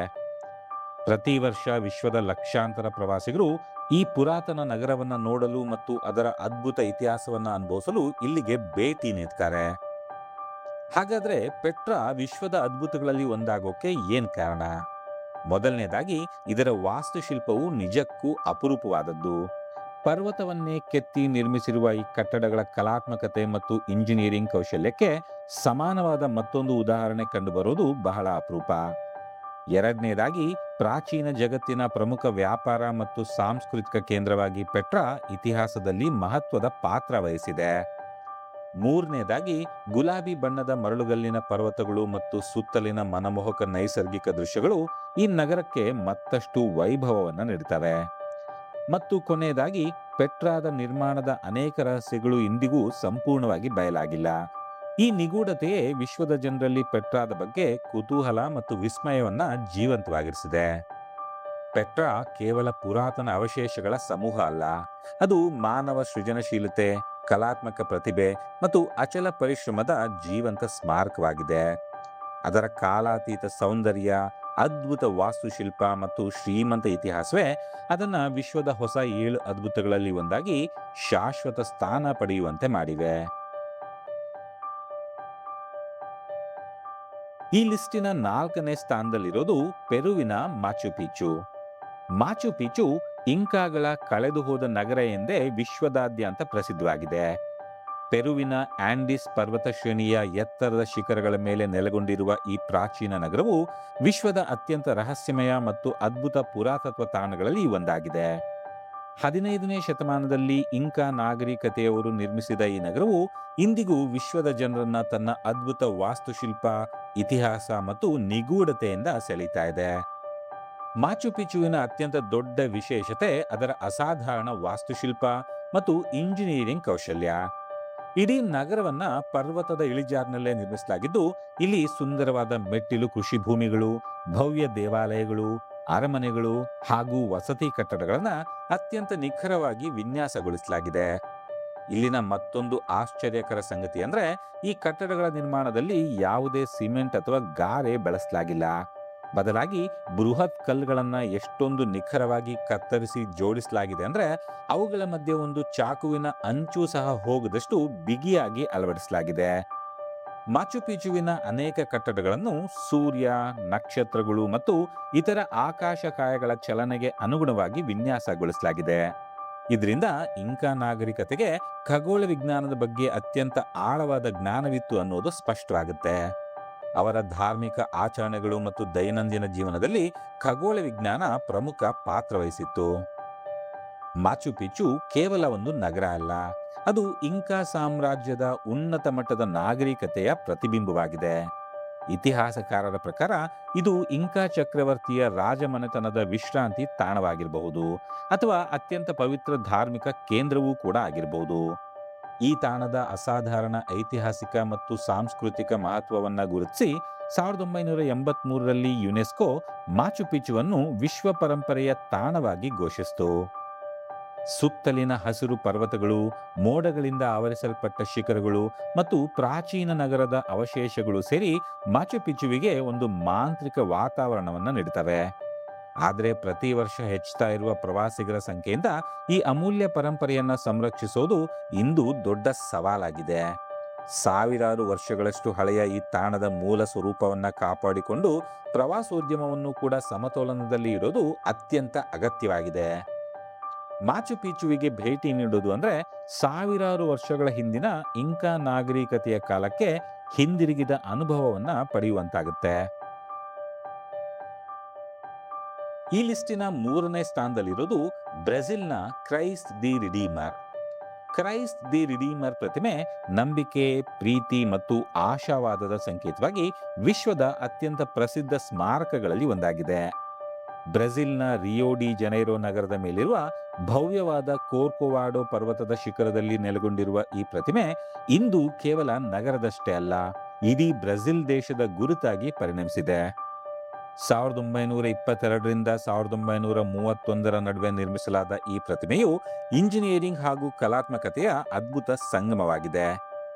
ಪ್ರತಿ ವರ್ಷ ವಿಶ್ವದ ಲಕ್ಷಾಂತರ ಪ್ರವಾಸಿಗರು ಈ ಪುರಾತನ ನಗರವನ್ನ ನೋಡಲು ಮತ್ತು ಅದರ ಅದ್ಭುತ ಇತಿಹಾಸವನ್ನ ಅನುಭವಿಸಲು ಇಲ್ಲಿಗೆ ಭೇಟಿ ನೀಡ್ತಾರೆ. ಹಾಗಾದ್ರೆ ಪೆಟ್ರಾ ವಿಶ್ವದ ಅದ್ಭುತಗಳಲ್ಲಿ ಒಂದಾಗೋಕೆ ಏನ್ ಕಾರಣ? ಮೊದಲನೇದಾಗಿ ಇದರ ವಾಸ್ತುಶಿಲ್ಪವು ನಿಜಕ್ಕೂ ಅಪರೂಪವಾದದ್ದು. ಪರ್ವತವನ್ನೇ ಕೆತ್ತಿ ನಿರ್ಮಿಸಿರುವ ಈ ಕಟ್ಟಡಗಳ ಕಲಾತ್ಮಕತೆ ಮತ್ತು ಇಂಜಿನಿಯರಿಂಗ್ ಕೌಶಲ್ಯಕ್ಕೆ ಸಮಾನವಾದ ಮತ್ತೊಂದು ಉದಾಹರಣೆ ಕಂಡುಬರೋದು ಬಹಳ ಅಪರೂಪ. ಎರಡನೇದಾಗಿ ಪ್ರಾಚೀನ ಜಗತ್ತಿನ ಪ್ರಮುಖ ವ್ಯಾಪಾರ ಮತ್ತು ಸಾಂಸ್ಕೃತಿಕ ಕೇಂದ್ರವಾಗಿ ಪೆಟ್ರಾ ಇತಿಹಾಸದಲ್ಲಿ ಮಹತ್ವದ ಪಾತ್ರ ವಹಿಸಿದೆ. ಮೂರನೇದಾಗಿ ಗುಲಾಬಿ ಬಣ್ಣದ ಮರಳುಗಲ್ಲಿನ ಪರ್ವತಗಳು ಮತ್ತು ಸುತ್ತಲಿನ ಮನಮೋಹಕ ನೈಸರ್ಗಿಕ ದೃಶ್ಯಗಳು ಈ ನಗರಕ್ಕೆ ಮತ್ತಷ್ಟು ವೈಭವವನ್ನು ನೀಡುತ್ತವೆ. ಮತ್ತು ಕೊನೆಯದಾಗಿ ಪೆಟ್ರಾದ ನಿರ್ಮಾಣದ ಅನೇಕ ರಹಸ್ಯಗಳು ಇಂದಿಗೂ ಸಂಪೂರ್ಣವಾಗಿ ಬಯಲಾಗಿಲ್ಲ. ಈ ನಿಗೂಢತೆಯೇ ವಿಶ್ವದ ಜನರಲ್ಲಿ ಪೆಟ್ರಾದ ಬಗ್ಗೆ ಕುತೂಹಲ ಮತ್ತು ವಿಸ್ಮಯವನ್ನ ಜೀವಂತವಾಗಿರಿಸಿದೆ. ಪೆಟ್ರಾ ಕೇವಲ ಪುರಾತನ ಅವಶೇಷಗಳ ಸಮೂಹ ಅಲ್ಲ, ಅದು ಮಾನವ ಸೃಜನಶೀಲತೆ, ಕಲಾತ್ಮಕ ಪ್ರತಿಭೆ ಮತ್ತು ಅಚಲ ಪರಿಶ್ರಮದ ಜೀವಂತ ಸ್ಮಾರಕವಾಗಿದೆ. ಅದರ ಕಾಲಾತೀತ ಸೌಂದರ್ಯ, ಅದ್ಭುತ ವಾಸ್ತುಶಿಲ್ಪ ಮತ್ತು ಶ್ರೀಮಂತ ಇತಿಹಾಸವೇ ಅದನ್ನ ವಿಶ್ವದ ಹೊಸ 7 ಅದ್ಭುತಗಳಲ್ಲಿ ಒಂದಾಗಿ ಶಾಶ್ವತ ಸ್ಥಾನ ಪಡೆಯುವಂತೆ ಮಾಡಿವೆ. ಈ ಲಿಸ್ಟಿನ 4ನೇ ಸ್ಥಾನದಲ್ಲಿರೋದು ಪೆರುವಿನ ಮಾಚು ಪಿಚ್ಚು. ಮಾಚು ಪಿಚ್ಚು ಇಂಕಾಗಳ ಕಳೆದು ಹೋದ ನಗರ ಎಂದೇ ವಿಶ್ವದಾದ್ಯಂತ ಪ್ರಸಿದ್ಧವಾಗಿದೆ. ಪೆರುವಿನ ಆಂಡಿಸ್ ಪರ್ವತ ಶ್ರೇಣಿಯ ಎತ್ತರದ ಶಿಖರಗಳ ಮೇಲೆ ನೆಲೆಗೊಂಡಿರುವ ಈ ಪ್ರಾಚೀನ ನಗರವು ವಿಶ್ವದ ಅತ್ಯಂತ ರಹಸ್ಯಮಯ ಮತ್ತು ಅದ್ಭುತ ಪುರಾತತ್ವ ತಾಣಗಳಲ್ಲಿ ಒಂದಾಗಿದೆ. 15ನೇ ಶತಮಾನದಲ್ಲಿ ಇಂಕಾ ನಾಗರಿಕತೆಯವರು ನಿರ್ಮಿಸಿದ ಈ ನಗರವು ಇಂದಿಗೂ ವಿಶ್ವದ ಜನರನ್ನ ತನ್ನ ಅದ್ಭುತ ವಾಸ್ತುಶಿಲ್ಪ, ಇತಿಹಾಸ ಮತ್ತು ನಿಗೂಢತೆಯಿಂದ ಸೆಳೀತಾ ಇದೆ. ಮಾಚು ಪಿಚ್ಚುವಿನ ಅತ್ಯಂತ ದೊಡ್ಡ ವಿಶೇಷತೆ ಅದರ ಅಸಾಧಾರಣ ವಾಸ್ತುಶಿಲ್ಪ ಮತ್ತು ಇಂಜಿನಿಯರಿಂಗ್ ಕೌಶಲ್ಯ. ಇಡೀ ನಗರವನ್ನ ಪರ್ವತದ ಇಳಿಜಾರಿನಲ್ಲೇ ನಿರ್ಮಿಸಲಾಗಿದ್ದು, ಇಲ್ಲಿ ಸುಂದರವಾದ ಮೆಟ್ಟಿಲು ಕೃಷಿ ಭೂಮಿಗಳು, ಭವ್ಯ ದೇವಾಲಯಗಳು, ಅರಮನೆಗಳು ಹಾಗೂ ವಸತಿ ಕಟ್ಟಡಗಳನ್ನ ಅತ್ಯಂತ ನಿಖರವಾಗಿ ವಿನ್ಯಾಸಗೊಳಿಸಲಾಗಿದೆ. ಇಲ್ಲಿನ ಮತ್ತೊಂದು ಆಶ್ಚರ್ಯಕರ ಸಂಗತಿ ಅಂದ್ರೆ ಈ ಕಟ್ಟಡಗಳ ನಿರ್ಮಾಣದಲ್ಲಿ ಯಾವುದೇ ಸಿಮೆಂಟ್ ಅಥವಾ ಗಾರೆ ಬಳಸಲಾಗಿಲ್ಲ. ಬದಲಾಗಿ ಬೃಹತ್ ಕಲ್ಲುಗಳನ್ನ ಎಷ್ಟೊಂದು ನಿಖರವಾಗಿ ಕತ್ತರಿಸಿ ಜೋಡಿಸಲಾಗಿದೆ ಅಂದ್ರೆ ಅವುಗಳ ಮಧ್ಯೆ ಒಂದು ಚಾಕುವಿನ ಅಂಚು ಸಹ ಹೋಗದಷ್ಟು ಬಿಗಿಯಾಗಿ ಅಳವಡಿಸಲಾಗಿದೆ. ಮಾಚು ಪಿಚ್ಚುವಿನ ಅನೇಕ ಕಟ್ಟಡಗಳನ್ನು ಸೂರ್ಯ, ನಕ್ಷತ್ರಗಳು ಮತ್ತು ಇತರ ಆಕಾಶಕಾಯಗಳ ಚಲನೆಗೆ ಅನುಗುಣವಾಗಿ ವಿನ್ಯಾಸಗೊಳಿಸಲಾಗಿದೆ. ಇದರಿಂದ ಇಂಕಾ ನಾಗರಿಕತೆಗೆ ಖಗೋಳ ವಿಜ್ಞಾನದ ಬಗ್ಗೆ ಅತ್ಯಂತ ಆಳವಾದ ಜ್ಞಾನವಿತ್ತು ಅನ್ನೋದು ಸ್ಪಷ್ಟವಾಗುತ್ತೆ. ಅವರ ಧಾರ್ಮಿಕ ಆಚರಣೆಗಳು ಮತ್ತು ದೈನಂದಿನ ಜೀವನದಲ್ಲಿ ಖಗೋಳ ವಿಜ್ಞಾನ ಪ್ರಮುಖ ಪಾತ್ರ ವಹಿಸಿತ್ತು. ಮಾಚು ಪಿಚ್ಚು ಕೇವಲ ಒಂದು ನಗರ ಅಲ್ಲ, ಅದು ಇಂಕಾ ಸಾಮ್ರಾಜ್ಯದ ಉನ್ನತ ಮಟ್ಟದ ನಾಗರಿಕತೆಯ ಪ್ರತಿಬಿಂಬವಾಗಿದೆ. ಇತಿಹಾಸಕಾರರ ಪ್ರಕಾರ ಇದು ಇಂಕಾ ಚಕ್ರವರ್ತಿಯ ರಾಜಮನೆತನದ ವಿಶ್ರಾಂತಿ ತಾಣವಾಗಿರಬಹುದು ಅಥವಾ ಅತ್ಯಂತ ಪವಿತ್ರ ಧಾರ್ಮಿಕ ಕೇಂದ್ರವೂ ಕೂಡ ಆಗಿರಬಹುದು. ಈ ತಾಣದ ಅಸಾಧಾರಣ ಐತಿಹಾಸಿಕ ಮತ್ತು ಸಾಂಸ್ಕೃತಿಕ ಮಹತ್ವವನ್ನ ಗುರುತಿಸಿ 1983ರಲ್ಲಿ ಯುನೆಸ್ಕೋ ಮಾಚು ಪಿಚ್ಚುವನ್ನು ವಿಶ್ವ ಪರಂಪರೆಯ ತಾಣವಾಗಿ ಘೋಷಿಸಿತು. ಸುತ್ತಲಿನ ಹಸಿರು ಪರ್ವತಗಳು, ಮೋಡಗಳಿಂದ ಆವರಿಸಲ್ಪಟ್ಟ ಶಿಖರಗಳು ಮತ್ತು ಪ್ರಾಚೀನ ನಗರದ ಅವಶೇಷಗಳು ಸೇರಿ ಮಾಚು ಪಿಚ್ಚುವಿಗೆ ಒಂದು ಮಾಂತ್ರಿಕ ವಾತಾವರಣವನ್ನು ನೀಡುತ್ತವೆ. ಆದರೆ ಪ್ರತಿ ವರ್ಷ ಹೆಚ್ಚುತ್ತಾ ಇರುವ ಪ್ರವಾಸಿಗರ ಸಂಖ್ಯೆಯಿಂದ ಈ ಅಮೂಲ್ಯ ಪರಂಪರೆಯನ್ನ ಸಂರಕ್ಷಿಸೋದು ಇಂದು ದೊಡ್ಡ ಸವಾಲಾಗಿದೆ. ಸಾವಿರಾರು ವರ್ಷಗಳಷ್ಟು ಹಳೆಯ ಈ ತಾಣದ ಮೂಲ ಸ್ವರೂಪವನ್ನ ಕಾಪಾಡಿಕೊಂಡು ಪ್ರವಾಸೋದ್ಯಮವನ್ನು ಕೂಡ ಸಮತೋಲನದಲ್ಲಿ ಇರೋದು ಅತ್ಯಂತ ಅಗತ್ಯವಾಗಿದೆ. ಮಾಚು ಪಿಚ್ಚುವಿಗೆ ಭೇಟಿ ನೀಡುವುದು ಅಂದ್ರೆ ಸಾವಿರಾರು ವರ್ಷಗಳ ಹಿಂದಿನ ಇಂಕಾ ನಾಗರಿಕತೆಯ ಕಾಲಕ್ಕೆ ಹಿಂದಿರುಗಿದ ಅನುಭವವನ್ನ ಪಡೆಯುವಂತಾಗುತ್ತೆ. ಈ ಲಿಸ್ಟಿನ 3ನೇ ಸ್ಥಾನದಲ್ಲಿರೋದು ಬ್ರೆಜಿಲ್ನ Christ the Redeemer. Christ the Redeemer ಪ್ರತಿಮೆ ನಂಬಿಕೆ, ಪ್ರೀತಿ ಮತ್ತು ಆಶಾವಾದದ ಸಂಕೇತವಾಗಿ ವಿಶ್ವದ ಅತ್ಯಂತ ಪ್ರಸಿದ್ಧ ಸ್ಮಾರಕಗಳಲ್ಲಿ ಒಂದಾಗಿದೆ. ಬ್ರೆಜಿಲ್ನ ರಿಯೋ ಡಿ ಜನೈರೋ ನಗರದ ಮೇಲಿರುವ ಭವ್ಯವಾದ ಕೋರ್ಕೋವಾಡೋ ಪರ್ವತದ ಶಿಖರದಲ್ಲಿ ನೆಲೆಗೊಂಡಿರುವ ಈ ಪ್ರತಿಮೆ ಇಂದು ಕೇವಲ ನಗರದಷ್ಟೇ ಅಲ್ಲ, ಇಡೀ ಬ್ರೆಜಿಲ್ ದೇಶದ ಗುರುತಾಗಿ ಪರಿಣಮಿಸಿದೆ. 1922ರಿಂದ 1931 ನಡುವೆ ನಿರ್ಮಿಸಲಾದ ಈ ಪ್ರತಿಮೆಯು ಇಂಜಿನಿಯರಿಂಗ್ ಹಾಗೂ ಕಲಾತ್ಮಕತೆಯ ಅದ್ಭುತ ಸಂಗಮವಾಗಿದೆ.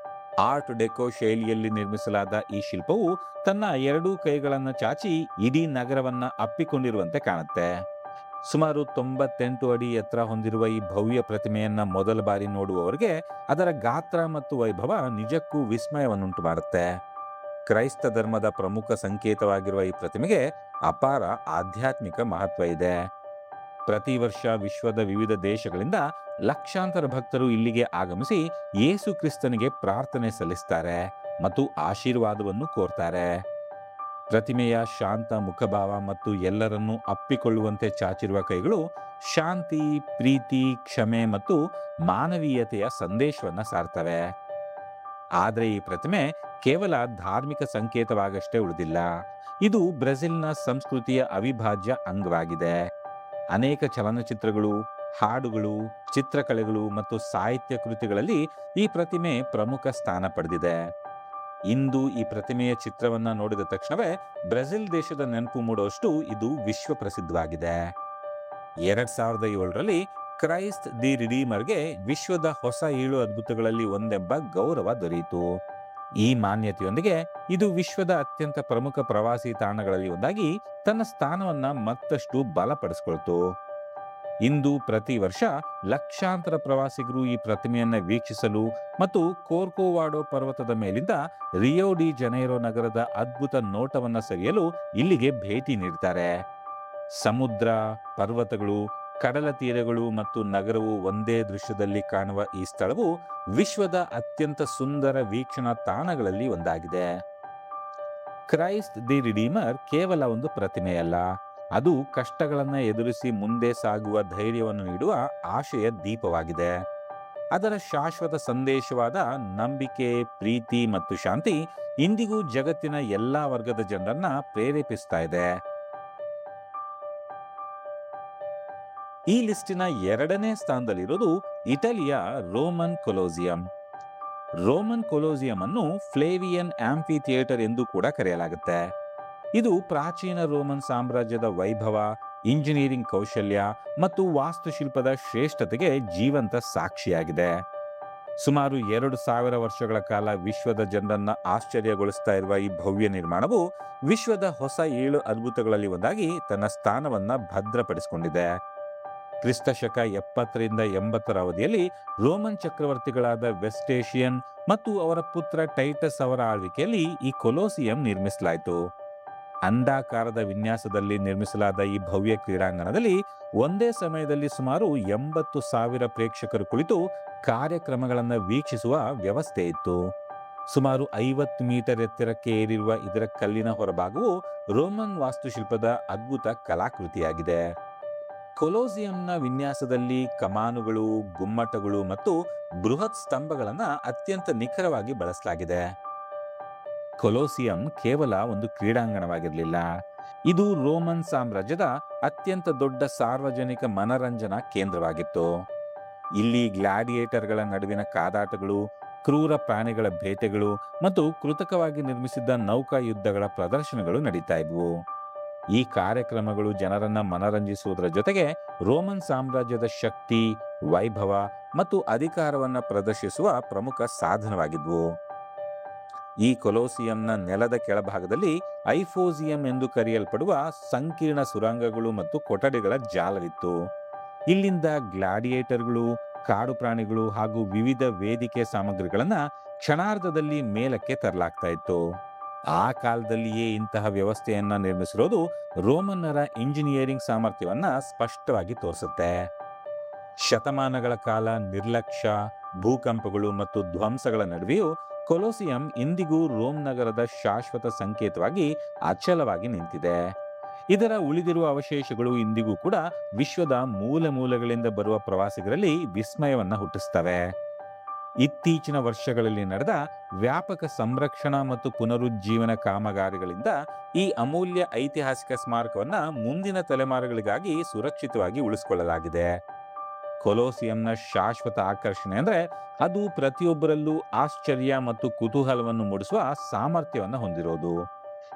ಆರ್ಟ್ ಡೆಕೋ ಶೈಲಿಯಲ್ಲಿ ನಿರ್ಮಿಸಲಾದ ಈ ಶಿಲ್ಪವು ತನ್ನ ಎರಡೂ ಕೈಗಳನ್ನು ಚಾಚಿ ಇಡೀ ನಗರವನ್ನ ಅಪ್ಪಿಕೊಂಡಿರುವಂತೆ ಕಾಣುತ್ತೆ. ಸುಮಾರು 98 ಅಡಿ ಎತ್ತರ ಹೊಂದಿರುವ ಈ ಭವ್ಯ ಪ್ರತಿಮೆಯನ್ನ ಮೊದಲ ಬಾರಿ ನೋಡುವವರಿಗೆ ಅದರ ಗಾತ್ರ ಮತ್ತು ವೈಭವ ನಿಜಕ್ಕೂ ವಿಸ್ಮಯವನ್ನುಂಟು ಮಾಡುತ್ತೆ. ಕ್ರೈಸ್ತ ಧರ್ಮದ ಪ್ರಮುಖ ಸಂಕೇತವಾಗಿರುವ ಈ ಪ್ರತಿಮೆಗೆ ಅಪಾರ ಆಧ್ಯಾತ್ಮಿಕ ಮಹತ್ವ ಇದೆ. ಪ್ರತಿ ವರ್ಷ ವಿಶ್ವದ ವಿವಿಧ ದೇಶಗಳಿಂದ ಲಕ್ಷಾಂತರ ಭಕ್ತರು ಇಲ್ಲಿಗೆ ಆಗಮಿಸಿ ಯೇಸು ಕ್ರಿಸ್ತನಿಗೆ ಪ್ರಾರ್ಥನೆ ಸಲ್ಲಿಸ್ತಾರೆ ಮತ್ತು ಆಶೀರ್ವಾದವನ್ನು ಕೋರ್ತಾರೆ. ಪ್ರತಿಮೆಯ ಶಾಂತ ಮುಖಭಾವ ಮತ್ತು ಎಲ್ಲರನ್ನೂ ಅಪ್ಪಿಕೊಳ್ಳುವಂತೆ ಚಾಚಿರುವ ಕೈಗಳು ಶಾಂತಿ, ಪ್ರೀತಿ, ಕ್ಷಮೆ ಮತ್ತು ಮಾನವೀಯತೆಯ ಸಂದೇಶವನ್ನ ಸಾರ್ತವೆ. ಆದರೆ ಈ ಪ್ರತಿಮೆ ಕೇವಲ ಧಾರ್ಮಿಕ ಸಂಕೇತವಾಗಷ್ಟೇ ಉಳಿದಿಲ್ಲ, ಇದು ಬ್ರೆಜಿಲ್ನ ಸಂಸ್ಕೃತಿಯ ಅವಿಭಾಜ್ಯ ಅಂಗವಾಗಿದೆ. ಅನೇಕ ಚಲನಚಿತ್ರಗಳು, ಹಾಡುಗಳು, ಚಿತ್ರಕಲೆಗಳು ಮತ್ತು ಸಾಹಿತ್ಯ ಕೃತಿಗಳಲ್ಲಿ ಈ ಪ್ರತಿಮೆ ಪ್ರಮುಖ ಸ್ಥಾನ ಪಡೆದಿದೆ. ಇಂದು ಈ ಪ್ರತಿಮೆಯ ಚಿತ್ರವನ್ನ ನೋಡಿದ ತಕ್ಷಣವೇ ಬ್ರೆಜಿಲ್ ದೇಶದ ನೆನಪು ಮೂಡುವಷ್ಟು ಇದು ವಿಶ್ವ ಪ್ರಸಿದ್ಧವಾಗಿದೆ. 2007ರಲ್ಲಿ ಕ್ರೈಸ್ಟ್ ದಿ ರಿಡೀಮರ್ಗೆ ವಿಶ್ವದ ಹೊಸ 7 ಅದ್ಭುತಗಳಲ್ಲಿ ಒಂದೆಂಬ ಗೌರವ ದೊರೆಯಿತು. ಈ ಮಾನ್ಯತೆಯೊಂದಿಗೆ ಇದು ವಿಶ್ವದ ಅತ್ಯಂತ ಪ್ರಮುಖ ಪ್ರವಾಸಿ ತಾಣಗಳಲ್ಲಿ ಒಂದಾಗಿ ತನ್ನ ಸ್ಥಾನವನ್ನ ಮತ್ತಷ್ಟು ಬಲಪಡಿಸಿಕೊಳ್ತು. ಇಂದು ಪ್ರತಿ ವರ್ಷ ಲಕ್ಷಾಂತರ ಪ್ರವಾಸಿಗರು ಈ ಪ್ರತಿಮೆಯನ್ನ ವೀಕ್ಷಿಸಲು ಮತ್ತು ಕೋರ್ಕೋವಾಡೋ ಪರ್ವತದ ಮೇಲಿಂದ ರಿಯೋ ಡಿ ಜನೈರೋ ನಗರದ ಅದ್ಭುತ ನೋಟವನ್ನ ಸವಿಯಲು ಇಲ್ಲಿಗೆ ಭೇಟಿ ನೀಡ್ತಾರೆ. ಸಮುದ್ರ, ಪರ್ವತಗಳು, ಕಡಲ ತೀರಗಳು ಮತ್ತು ನಗರವು ಒಂದೇ ದೃಶ್ಯದಲ್ಲಿ ಕಾಣುವ ಈ ಸ್ಥಳವು ವಿಶ್ವದ ಅತ್ಯಂತ ಸುಂದರ ವೀಕ್ಷಣಾ ತಾಣಗಳಲ್ಲಿ ಒಂದಾಗಿದೆ. ಕ್ರೈಸ್ಟ್ ದಿ ರಿಡೀಮರ್ ಕೇವಲ ಒಂದು ಪ್ರತಿಮೆಯಲ್ಲ, ಅದು ಕಷ್ಟಗಳನ್ನು ಎದುರಿಸಿ ಮುಂದೆ ಸಾಗುವ ಧೈರ್ಯವನ್ನು ನೀಡುವ ಆಶಯ ದೀಪವಾಗಿದೆ. ಅದರ ಶಾಶ್ವತ ಸಂದೇಶವಾದ ನಂಬಿಕೆ, ಪ್ರೀತಿ ಮತ್ತು ಶಾಂತಿ ಇಂದಿಗೂ ಜಗತ್ತಿನ ಎಲ್ಲಾ ವರ್ಗದ ಜನರನ್ನ ಪ್ರೇರೇಪಿಸ್ತಾ ಇದೆ. ಈ ಲಿಸ್ಟಿನ 2ನೇ ಸ್ಥಾನದಲ್ಲಿರೋದು ಇಟಲಿಯ ರೋಮನ್ ಕೊಲೋಸಿಯಂ. ರೋಮನ್ ಕೊಲೋಸಿಯಂ ಅನ್ನು ಫ್ಲೇವಿಯನ್ ಆಂಫಿ ಥಿಯೇಟರ್ ಎಂದು ಕೂಡ ಕರೆಯಲಾಗುತ್ತೆ. ಇದು ಪ್ರಾಚೀನ ರೋಮನ್ ಸಾಮ್ರಾಜ್ಯದ ವೈಭವ, ಇಂಜಿನಿಯರಿಂಗ್ ಕೌಶಲ್ಯ ಮತ್ತು ವಾಸ್ತುಶಿಲ್ಪದ ಶ್ರೇಷ್ಠತೆಗೆ ಜೀವಂತ ಸಾಕ್ಷಿಯಾಗಿದೆ. ಸುಮಾರು 2000 ವರ್ಷಗಳ ಕಾಲ ವಿಶ್ವದ ಜನರನ್ನ ಆಶ್ಚರ್ಯಗೊಳಿಸ್ತಾ ಇರುವ ಈ ಭವ್ಯ ನಿರ್ಮಾಣವು ವಿಶ್ವದ ಹೊಸ 7 ಅದ್ಭುತಗಳಲ್ಲಿ ಒಂದಾಗಿ ತನ್ನ ಸ್ಥಾನವನ್ನ ಭದ್ರಪಡಿಸಿಕೊಂಡಿದೆ. ಕ್ರಿಸ್ತಶಕ 70ರಿಂದ 80ರ ಅವಧಿಯಲ್ಲಿ ರೋಮನ್ ಚಕ್ರವರ್ತಿಗಳಾದ ವೆಸ್ಟೇಷಿಯನ್ ಮತ್ತು ಅವರ ಪುತ್ರ ಟೈಟಸ್ ಅವರ ಆಳ್ವಿಕೆಯಲ್ಲಿ ಈ ಕೊಲೋಸಿಯಂ ನಿರ್ಮಿಸಲಾಯಿತು. ಅಂಡಾಕಾರದ ವಿನ್ಯಾಸದಲ್ಲಿ ನಿರ್ಮಿಸಲಾದ ಈ ಭವ್ಯ ಕ್ರೀಡಾಂಗಣದಲ್ಲಿ ಒಂದೇ ಸಮಯದಲ್ಲಿ ಸುಮಾರು 80,000 ಪ್ರೇಕ್ಷಕರು ಕುಳಿತು ಕಾರ್ಯಕ್ರಮಗಳನ್ನು ವೀಕ್ಷಿಸುವ ವ್ಯವಸ್ಥೆ ಇತ್ತು. ಸುಮಾರು 50 ಮೀಟರ್ ಎತ್ತರಕ್ಕೆ ಏರಿರುವ ಇದರ ಕಲ್ಲಿನ ಹೊರಭಾಗವು ರೋಮನ್ ವಾಸ್ತುಶಿಲ್ಪದ ಅದ್ಭುತ ಕಲಾಕೃತಿಯಾಗಿದೆ. ಕೊಲೋಸಿಯಂನ ವಿನ್ಯಾಸದಲ್ಲಿ ಕಮಾನುಗಳು, ಗುಮ್ಮಟಗಳು ಮತ್ತು ಬೃಹತ್ ಸ್ತಂಭಗಳನ್ನು ಅತ್ಯಂತ ನಿಖರವಾಗಿ ಬಳಸಲಾಗಿದೆ. ಕೊಲೋಸಿಯಂ ಕೇವಲ ಒಂದು ಕ್ರೀಡಾಂಗಣವಾಗಿರಲಿಲ್ಲ, ಇದು ರೋಮನ್ ಸಾಮ್ರಾಜ್ಯದ ಅತ್ಯಂತ ದೊಡ್ಡ ಸಾರ್ವಜನಿಕ ಮನರಂಜನಾ ಕೇಂದ್ರವಾಗಿತ್ತು. ಇಲ್ಲಿ ಗ್ಲಾಡಿಯೇಟರ್ಗಳ ನಡುವಿನ ಕಾದಾಟಗಳು, ಕ್ರೂರ ಪ್ರಾಣಿಗಳ ಬೇಟೆಗಳು ಮತ್ತು ಕೃತಕವಾಗಿ ನಿರ್ಮಿಸಿದ್ದ ನೌಕಾ ಯುದ್ಧಗಳ ಪ್ರದರ್ಶನಗಳು ನಡೀತಾ ಇದ್ವು. ಈ ಕಾರ್ಯಕ್ರಮಗಳು ಜನರನ್ನ ಮನರಂಜಿಸುವುದರ ಜೊತೆಗೆ ರೋಮನ್ ಸಾಮ್ರಾಜ್ಯದ ಶಕ್ತಿ, ವೈಭವ ಮತ್ತು ಅಧಿಕಾರವನ್ನ ಪ್ರದರ್ಶಿಸುವ ಪ್ರಮುಖ ಸಾಧನವಾಗಿದ್ವು. ಈ ಕೊಲೋಸಿಯಂನ ನೆಲದ ಕೆಳಭಾಗದಲ್ಲಿ ಐಫೋಸಿಯಂ ಎಂದು ಕರೆಯಲ್ಪಡುವ ಸಂಕೀರ್ಣ ಸುರಂಗಗಳು ಮತ್ತು ಕೊಠಡಿಗಳ ಜಾಲವಿತ್ತು. ಇಲ್ಲಿಂದ ಗ್ಲಾಡಿಯೇಟರ್ಗಳು, ಕಾಡು ಪ್ರಾಣಿಗಳು ಹಾಗೂ ವಿವಿಧ ವೇದಿಕೆ ಸಾಮಗ್ರಿಗಳನ್ನ ಕ್ಷಣಾರ್ಧದಲ್ಲಿ ಮೇಲಕ್ಕೆ ತರಲಾಗ್ತಾ ಇತ್ತು. ಆ ಕಾಲದಲ್ಲಿಯೇ ಇಂತಹ ವ್ಯವಸ್ಥೆಯನ್ನ ನಿರ್ಮಿಸಿರೋದು ರೋಮನ್ನರ ಇಂಜಿನಿಯರಿಂಗ್ ಸಾಮರ್ಥ್ಯವನ್ನ ಸ್ಪಷ್ಟವಾಗಿ ತೋರಿಸುತ್ತೆ. ಶತಮಾನಗಳ ಕಾಲ ನಿರ್ಲಕ್ಷ್ಯ, ಭೂಕಂಪಗಳು ಮತ್ತು ಧ್ವಂಸಗಳ ನಡುವೆಯೂ ಕೊಲೋಸಿಯಂ ಇಂದಿಗೂ ರೋಮ್ ನಗರದ ಶಾಶ್ವತ ಸಂಕೇತವಾಗಿ ಅಚಲವಾಗಿ ನಿಂತಿದೆ. ಇದರ ಉಳಿದಿರುವ ಅವಶೇಷಗಳು ಇಂದಿಗೂ ಕೂಡ ವಿಶ್ವದ ಮೂಲೆ ಮೂಲೆಗಳಿಂದ ಬರುವ ಪ್ರವಾಸಿಗರಲ್ಲಿ ವಿಸ್ಮಯವನ್ನ ಹುಟ್ಟಿಸ್ತವೆ. ಇತ್ತೀಚಿನ ವರ್ಷಗಳಲ್ಲಿ ನಡೆದ ವ್ಯಾಪಕ ಸಂರಕ್ಷಣಾ ಮತ್ತು ಪುನರುಜ್ಜೀವನ ಕಾಮಗಾರಿಗಳಿಂದ ಈ ಅಮೂಲ್ಯ ಐತಿಹಾಸಿಕ ಸ್ಮಾರಕವನ್ನ ಮುಂದಿನ ತಲೆಮಾರುಗಳಿಗಾಗಿ ಸುರಕ್ಷಿತವಾಗಿ ಉಳಿಸಿಕೊಳ್ಳಲಾಗಿದೆ. ಕೊಲೋಸಿಯಂನ ಶಾಶ್ವತ ಆಕರ್ಷಣೆ ಅಂದ್ರೆ ಅದು ಪ್ರತಿಯೊಬ್ಬರಲ್ಲೂ ಆಶ್ಚರ್ಯ ಮತ್ತು ಕುತೂಹಲವನ್ನು ಮೂಡಿಸುವ ಸಾಮರ್ಥ್ಯವನ್ನು ಹೊಂದಿರೋದು.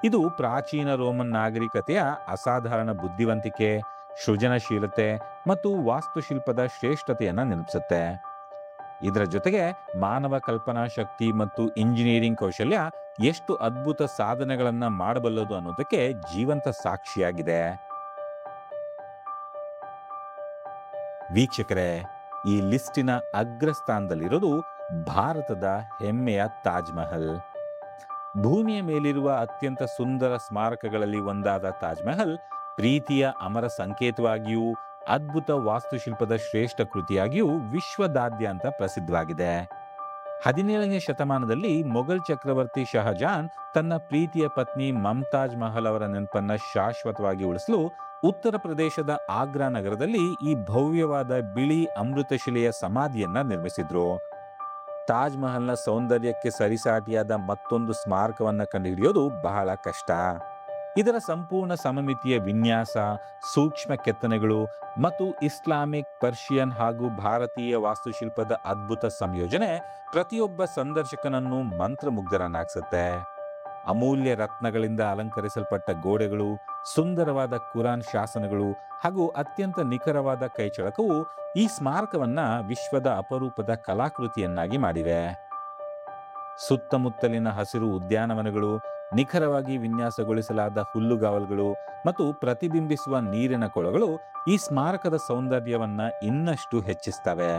ಇದು ಪ್ರಾಚೀನ ರೋಮನ್ ನಾಗರಿಕತೆಯ ಅಸಾಧಾರಣ ಬುದ್ಧಿವಂತಿಕೆ, ಸೃಜನಶೀಲತೆ ಮತ್ತು ವಾಸ್ತುಶಿಲ್ಪದ ಶ್ರೇಷ್ಠತೆಯನ್ನ ನೆನಪಿಸುತ್ತೆ. ಇದರ ಜೊತೆಗೆ ಮಾನವ ಕಲ್ಪನಾ ಶಕ್ತಿ ಮತ್ತು ಇಂಜಿನಿಯರಿಂಗ್ ಕೌಶಲ್ಯ ಎಷ್ಟು ಅದ್ಭುತ ಸಾಧನೆಗಳನ್ನ ಮಾಡಬಲ್ಲದು ಅನ್ನೋದಕ್ಕೆ ಜೀವಂತ ಸಾಕ್ಷಿಯಾಗಿದೆ. ವೀಕ್ಷಕರೇ, ಈ ಲಿಸ್ಟಿನ ಅಗ್ರಸ್ಥಾನದಲ್ಲಿರೋದು ಭಾರತದ ಹೆಮ್ಮೆಯ ತಾಜ್ ಮಹಲ್. ಭೂಮಿಯ ಮೇಲಿರುವ ಅತ್ಯಂತ ಸುಂದರ ಸ್ಮಾರಕಗಳಲ್ಲಿ ಒಂದಾದ ತಾಜ್ ಮಹಲ್ ಪ್ರೀತಿಯ ಅಮರ ಸಂಕೇತವಾಗಿಯೂ ಅದ್ಭುತ ವಾಸ್ತುಶಿಲ್ಪದ ಶ್ರೇಷ್ಠ ಕೃತಿಯಾಗಿಯೂ ವಿಶ್ವದಾದ್ಯಂತ ಪ್ರಸಿದ್ಧವಾಗಿದೆ. 17ನೇ ಶತಮಾನದಲ್ಲಿ ಮೊಘಲ್ ಚಕ್ರವರ್ತಿ ಶಹಜಾನ್ ತನ್ನ ಪ್ರೀತಿಯ ಪತ್ನಿ ಮಮ್ತಾಜ್ ಮಹಲ್ ಅವರ ನೆನಪನ್ನ ಶಾಶ್ವತವಾಗಿ ಉಳಿಸಲು ಉತ್ತರ ಪ್ರದೇಶದ ಆಗ್ರಾ ನಗರದಲ್ಲಿ ಈ ಭವ್ಯವಾದ ಬಿಳಿ ಅಮೃತಶಿಲೆಯ ಸಮಾಧಿಯನ್ನ ನಿರ್ಮಿಸಿದ್ರು. ತಾಜ್ ಮಹಲ್ನ ಸೌಂದರ್ಯಕ್ಕೆ ಸರಿಸಾಟಿಯಾದ ಮತ್ತೊಂದು ಸ್ಮಾರಕವನ್ನ ಕಂಡುಹಿಡಿಯೋದು ಬಹಳ ಕಷ್ಟ. ಇದರ ಸಂಪೂರ್ಣ ಸಮಮಿತಿಯ ವಿನ್ಯಾಸ, ಸೂಕ್ಷ್ಮ ಕೆತ್ತನೆಗಳು ಮತ್ತು ಇಸ್ಲಾಮಿಕ್, ಪರ್ಷಿಯನ್ ಹಾಗೂ ಭಾರತೀಯ ವಾಸ್ತುಶಿಲ್ಪದ ಅದ್ಭುತ ಸಂಯೋಜನೆ ಪ್ರತಿಯೊಬ್ಬ ಸಂದರ್ಶಕನನ್ನು ಮಂತ್ರಮುಗ್ಧರನ್ನಾಗಿಸುತ್ತೆ. ಅಮೂಲ್ಯ ರತ್ನಗಳಿಂದ ಅಲಂಕರಿಸಲ್ಪಟ್ಟ ಗೋಡೆಗಳು, ಸುಂದರವಾದ ಕುರಾನ್ ಶಾಸನಗಳು ಹಾಗೂ ಅತ್ಯಂತ ನಿಖರವಾದ ಕೈಚಳಕವು ಈ ಸ್ಮಾರಕವನ್ನ ವಿಶ್ವದ ಅಪರೂಪದ ಕಲಾಕೃತಿಯನ್ನಾಗಿ ಮಾಡಿವೆ. ಸುತ್ತಮುತ್ತಲಿನ ಹಸಿರು ಉದ್ಯಾನವನಗಳು, ನಿಖರವಾಗಿ ವಿನ್ಯಾಸಗೊಳಿಸಲಾದ ಹುಲ್ಲುಗಾವಲುಗಳು ಮತ್ತು ಪ್ರತಿಬಿಂಬಿಸುವ ನೀರಿನ ಕೊಳಗಳು ಈ ಸ್ಮಾರಕದ ಸೌಂದರ್ಯವನ್ನ ಇನ್ನಷ್ಟು ಹೆಚ್ಚಿಸ್ತವೆ.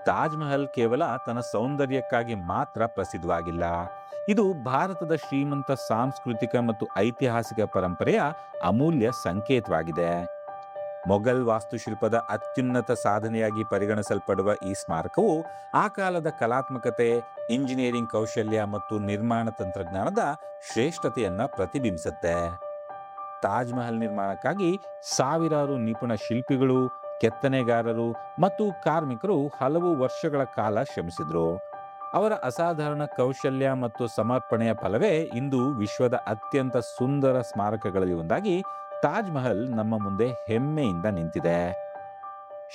ತಾಜ್ ಮಹಲ್ ಕೇವಲ ತನ್ನ ಸೌಂದರ್ಯಕ್ಕಾಗಿ ಮಾತ್ರ ಪ್ರಸಿದ್ಧವಾಗಿಲ್ಲ, ಇದು ಭಾರತದ ಶ್ರೀಮಂತ ಸಾಂಸ್ಕೃತಿಕ ಮತ್ತು ಐತಿಹಾಸಿಕ ಪರಂಪರೆಯ ಅಮೂಲ್ಯ ಸಂಕೇತವಾಗಿದೆ. ಮೊಘಲ್ ವಾಸ್ತುಶಿಲ್ಪದ ಅತ್ಯುನ್ನತ ಸಾಧನೆಯಾಗಿ ಪರಿಗಣಿಸಲ್ಪಡುವ ಈ ಸ್ಮಾರಕವು ಆ ಕಾಲದ ಕಲಾತ್ಮಕತೆ, ಇಂಜಿನಿಯರಿಂಗ್ ಕೌಶಲ್ಯ ಮತ್ತು ನಿರ್ಮಾಣ ತಂತ್ರಜ್ಞಾನದ ಶ್ರೇಷ್ಠತೆಯನ್ನ ಪ್ರತಿಬಿಂಬಿಸುತ್ತೆ. ತಾಜ್ ಮಹಲ್ ನಿರ್ಮಾಣಕ್ಕಾಗಿ ಸಾವಿರಾರು ನಿಪುಣ ಶಿಲ್ಪಿಗಳು, ಕೆತ್ತನೆಗಾರರು ಮತ್ತು ಕಾರ್ಮಿಕರು ಹಲವು ವರ್ಷಗಳ ಕಾಲ ಶ್ರಮಿಸಿದ್ರು. ಅವರ ಅಸಾಧಾರಣ ಕೌಶಲ್ಯ ಮತ್ತು ಸಮರ್ಪಣೆಯ ಫಲವೇ ಇಂದು ವಿಶ್ವದ ಅತ್ಯಂತ ಸುಂದರ ಸ್ಮಾರಕಗಳಲ್ಲಿ ಒಂದಾಗಿ ತಾಜ್ ಮಹಲ್ ನಮ್ಮ ಮುಂದೆ ಹೆಮ್ಮೆಯಿಂದ ನಿಂತಿದೆ.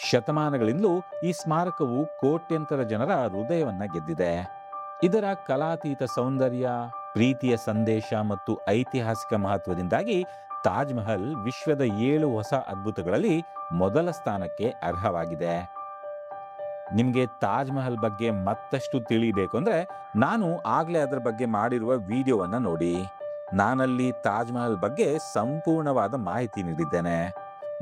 ಶತಮಾನಗಳಿಂದಲೂ ಈ ಸ್ಮಾರಕವು ಕೋಟ್ಯಂತರ ಜನರ ಹೃದಯವನ್ನ ಗೆದ್ದಿದೆ. ಇದರ ಕಲಾತೀತ ಸೌಂದರ್ಯ, ಪ್ರೀತಿಯ ಸಂದೇಶ ಮತ್ತು ಐತಿಹಾಸಿಕ ಮಹತ್ವದಿಂದಾಗಿ ತಾಜ್ ಮಹಲ್ ವಿಶ್ವದ 7 ಹೊಸ ಅದ್ಭುತಗಳಲ್ಲಿ ಮೊದಲ ಸ್ಥಾನಕ್ಕೆ ಅರ್ಹವಾಗಿದೆ. ನಿಮಗೆ ತಾಜ್ ಮಹಲ್ ಬಗ್ಗೆ ಮತ್ತಷ್ಟು ತಿಳಿಬೇಕು ಅಂದ್ರೆ ನಾನು ಆಗ್ಲೇ ಅದರ ಬಗ್ಗೆ ಮಾಡಿರುವ ವಿಡಿಯೋವನ್ನ ನೋಡಿ. ನಾನಲ್ಲಿ ತಾಜ್ ಮಹಲ್ ಬಗ್ಗೆ ಸಂಪೂರ್ಣವಾದ ಮಾಹಿತಿ ನೀಡಿದ್ದೇನೆ.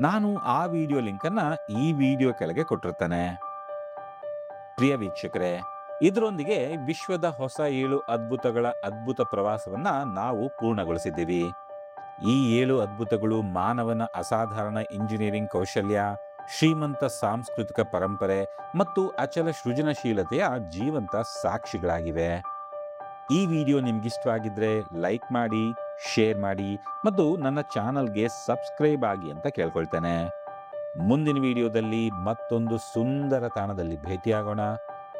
ನಾನು ಆ ವಿಡಿಯೋ ಲಿಂಕನ್ನ ಈ ವಿಡಿಯೋ ಕೆಳಗೆ ಕೊಟ್ಟಿರ್ತೇನೆ. ಪ್ರಿಯ ವೀಕ್ಷಕರೇ, ಇದರೊಂದಿಗೆ ವಿಶ್ವದ ಹೊಸ 7 ಅದ್ಭುತಗಳ ಅದ್ಭುತ ಪ್ರವಾಸವನ್ನ ನಾವು ಪೂರ್ಣಗೊಳಿಸಿದ್ದೀವಿ. ಈ 7 ಅದ್ಭುತಗಳು ಮಾನವನ ಅಸಾಧಾರಣ ಇಂಜಿನಿಯರಿಂಗ್ ಕೌಶಲ್ಯ, ಶ್ರೀಮಂತ ಸಾಂಸ್ಕೃತಿಕ ಪರಂಪರೆ ಮತ್ತು ಅಚಲ ಸೃಜನಶೀಲತೆಯ ಜೀವಂತ ಸಾಕ್ಷಿಗಳಾಗಿವೆ. ಈ ವಿಡಿಯೋ ನಿಮ್ಗಿಷ್ಟವಾಗಿದ್ರೆ ಲೈಕ್ ಮಾಡಿ, ಶೇರ್ ಮಾಡಿ ಮತ್ತು ನನ್ನ ಚಾನಲ್ಗೆ ಸಬ್ಸ್ಕ್ರೈಬ್ ಆಗಿ ಅಂತ ಕೇಳ್ಕೊಳ್ತೇನೆ. ಮುಂದಿನ ವಿಡಿಯೋದಲ್ಲಿ ಮತ್ತೊಂದು ಸುಂದರ ತಾಣದಲ್ಲಿ ಭೇಟಿಯಾಗೋಣ.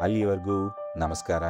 ಅಲ್ಲಿಯವರೆಗೂ ನಮಸ್ಕಾರ.